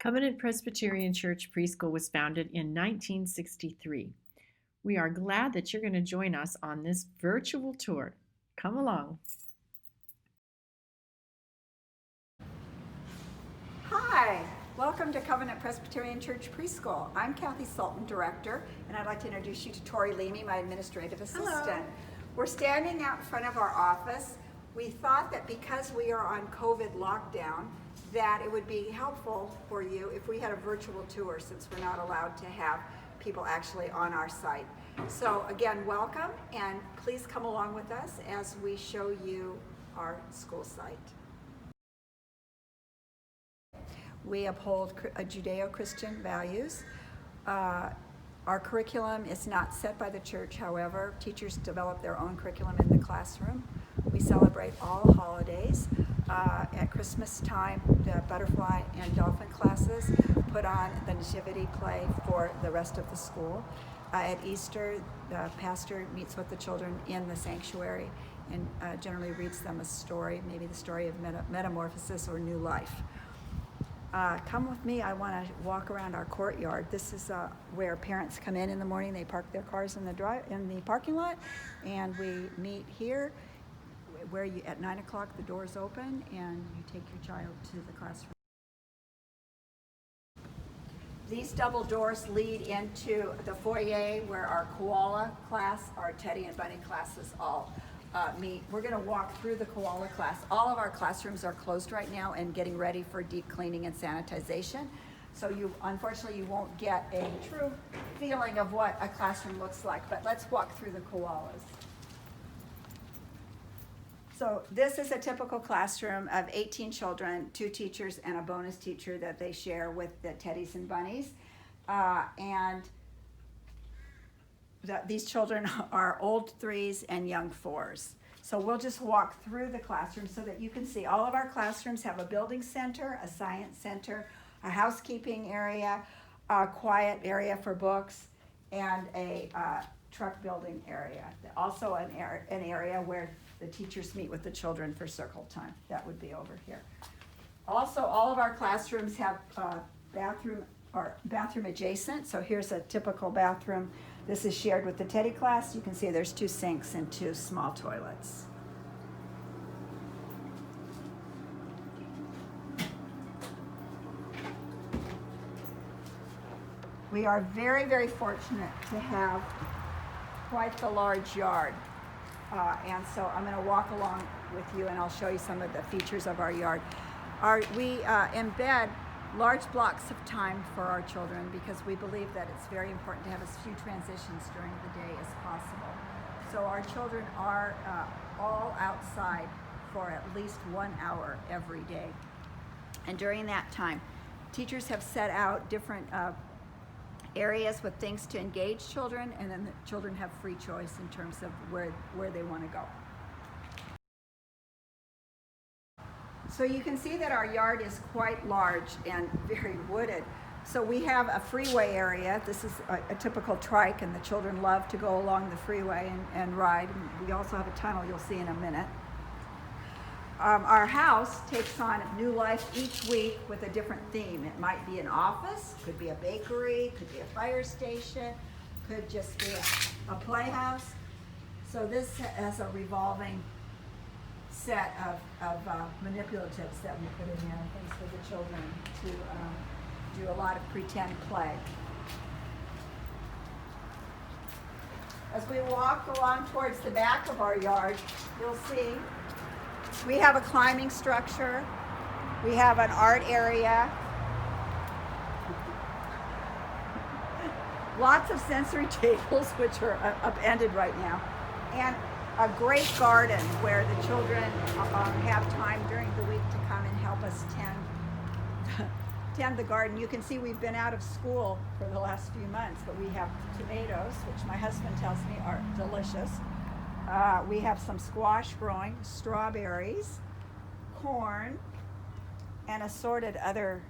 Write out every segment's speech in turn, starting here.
Covenant Presbyterian Church Preschool was founded in 1963. We are glad that you're going to join us on this virtual tour. Come along. Hi, welcome to Covenant Presbyterian Church Preschool. I'm Kathy Sultan, Director, and I'd like to introduce you to Tori Leamy, my administrative assistant. Hello. We're standing out in front of our office. We thought that because we are on COVID lockdown, that it would be helpful for you if we had a virtual tour, since we're not allowed to have people actually on our site. So again, welcome, and please come along with us as we show you our school site. We uphold Judeo-Christian values. Our curriculum is not set by the church, however. Teachers develop their own curriculum in the classroom. We celebrate all holidays. At Christmas time, the butterfly and dolphin classes put on the nativity play for the rest of the school. At Easter, the pastor meets with the children in the sanctuary and generally reads them a story, maybe the story of metamorphosis or new life. Come with me. I want to walk around our courtyard. This is where parents come in the morning. They park their cars in the parking lot, and we meet here, where you at 9 o'clock the doors open, and you take your child to the classroom. These double doors lead into the foyer where our Koala Class, our Teddy and Bunny classes all meet. We're going to walk through the Koala Class. All of our classrooms are closed right now and getting ready for deep cleaning and sanitization. So unfortunately, you won't get a true feeling of what a classroom looks like. But let's walk through the koalas. So this is a typical classroom of 18 children, 2 teachers, and a bonus teacher that they share with the Teddies and Bunnies. These children are old 3s and young 4s. So we'll just walk through the classroom so that you can see all of our classrooms have a building center, a science center, a housekeeping area, a quiet area for books, and a truck building area. Also an area where the teachers meet with the children for circle time. That would be over here. Also, all of our classrooms have bathroom adjacent. So here's a typical bathroom. This is shared with the Teddy class. You can see there's 2 sinks and 2 small toilets. We are very, very fortunate to have quite the large yard. And so I'm going to walk along with you, and I'll show you some of the features of our yard. We embed large blocks of time for our children because we believe that it's very important to have as few transitions during the day as possible. So our children are all outside for at least 1 hour every day. And during that time, teachers have set out different areas with things to engage children, and then the children have free choice in terms of where they want to go. So you can see that our yard is quite large and very wooded. So we have a freeway area. This is a typical trike, and the children love to go along the freeway and ride. And we also have a tunnel you'll see in a minute. Our house takes on new life each week with a different theme. It might be an office, could be a bakery, could be a fire station, could just be a playhouse. So this has a revolving set of manipulatives that we put in there, things for the children to do a lot of pretend play. As we walk along towards the back of our yard, you'll see we have a climbing structure. We have an art area. Lots of sensory tables, which are upended right now. And a great garden where the children have time during the week to come and help us tend the garden. You can see we've been out of school for the last few months, but we have tomatoes, which my husband tells me are delicious. We have some squash growing, strawberries, corn, and assorted other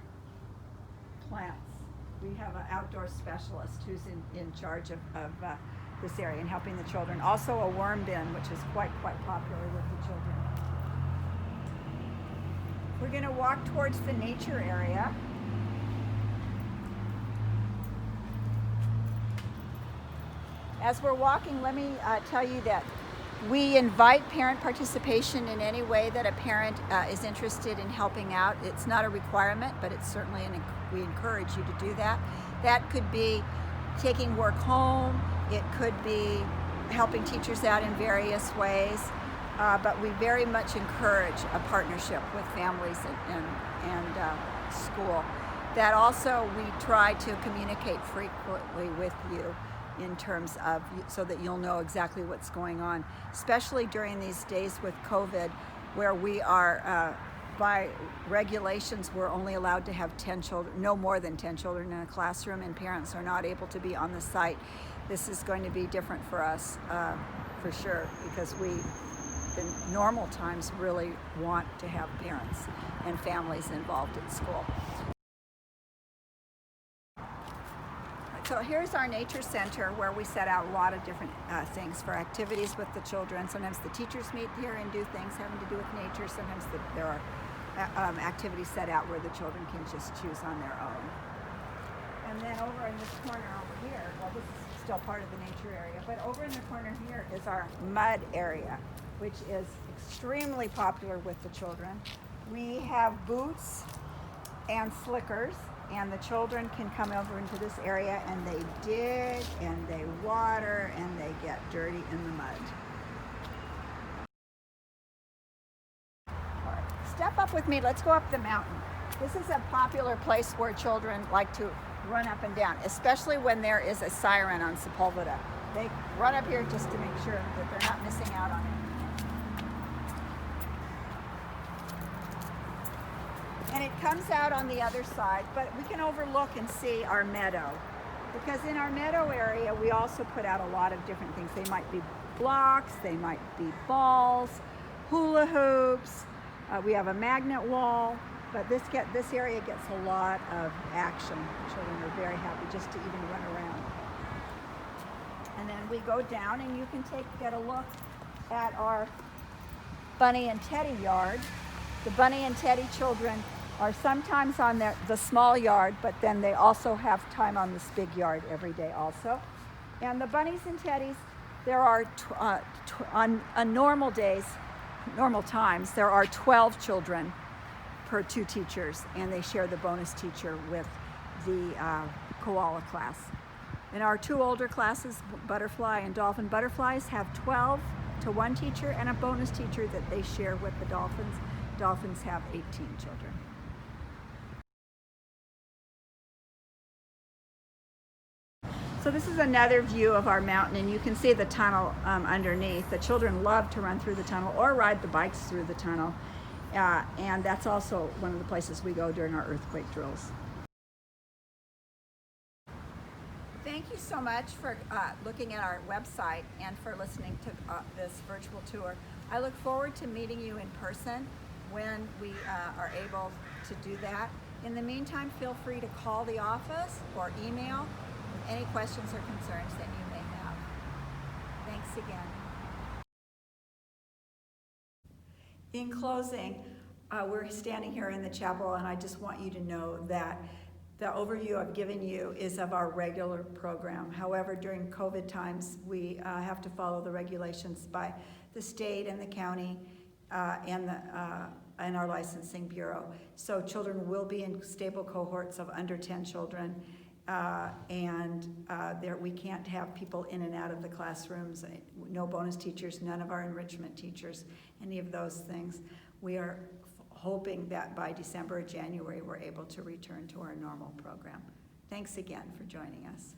plants. We have an outdoor specialist who's in charge of this area and helping the children. Also a worm bin, which is quite popular with the children. We're going to walk towards the nature area. As we're walking, let me tell you that we invite parent participation in any way that a parent is interested in helping out. It's not a requirement, but it's certainly, we encourage you to do that. That could be taking work home. It could be helping teachers out in various ways. But we very much encourage a partnership with families and school. That also we try to communicate frequently with you in terms of, so that you'll know exactly what's going on, especially during these days with COVID, where we are, by regulations, we're only allowed to have 10 children, no more than 10 children in a classroom, and parents are not able to be on the site. This is going to be different for us, for sure, because we, in normal times, really want to have parents and families involved in school. So here's our nature center, where we set out a lot of different things for activities with the children. Sometimes the teachers meet here and do things having to do with nature. Sometimes there are activities set out where the children can just choose on their own. And then over in this corner over here, well, this is still part of the nature area, but over in the corner here is our mud area, which is extremely popular with the children. We have boots and slickers, and the children can come over into this area and they dig and they water and they get dirty in the mud. All right, step up with me. Let's go up the mountain. This is a popular place where children like to run up and down, especially when there is a siren on Sepulveda. They run up here just to make sure that they're not missing out on anything. And it comes out on the other side, but we can overlook and see our meadow. Because in our meadow area, we also put out a lot of different things. They might be blocks, they might be balls, hula hoops. We have a magnet wall, but this area gets a lot of action. Children are very happy just to even run around. And then we go down, and you can get a look at our Bunny and Teddy yard. The Bunny and Teddy children are sometimes on the small yard, but then they also have time on this big yard every day also. And the Bunnies and Teddies, there are, on normal days, normal times, there are 12 children per 2 teachers, and they share the bonus teacher with the Koala Class. In our 2 older classes, Butterfly and Dolphin, Butterflies have 12 to 1 teacher and a bonus teacher that they share with the Dolphins. Dolphins have 18 children. So this is another view of our mountain, and you can see the tunnel underneath. The children love to run through the tunnel or ride the bikes through the tunnel. And that's also one of the places we go during our earthquake drills. Thank you so much for looking at our website and for listening to this virtual tour. I look forward to meeting you in person when we are able to do that. In the meantime, feel free to call the office or email with any questions or concerns that you may have. Thanks again. In closing, we're standing here in the chapel, and I just want you to know that the overview I've given you is of our regular program. However, during COVID times, we have to follow the regulations by the state and the county and our licensing bureau. So children will be in stable cohorts of under 10 children, we can't have people in and out of the classrooms, no bonus teachers, none of our enrichment teachers, any of those things. We are hoping that by December or January, we're able to return to our normal program. Thanks again for joining us.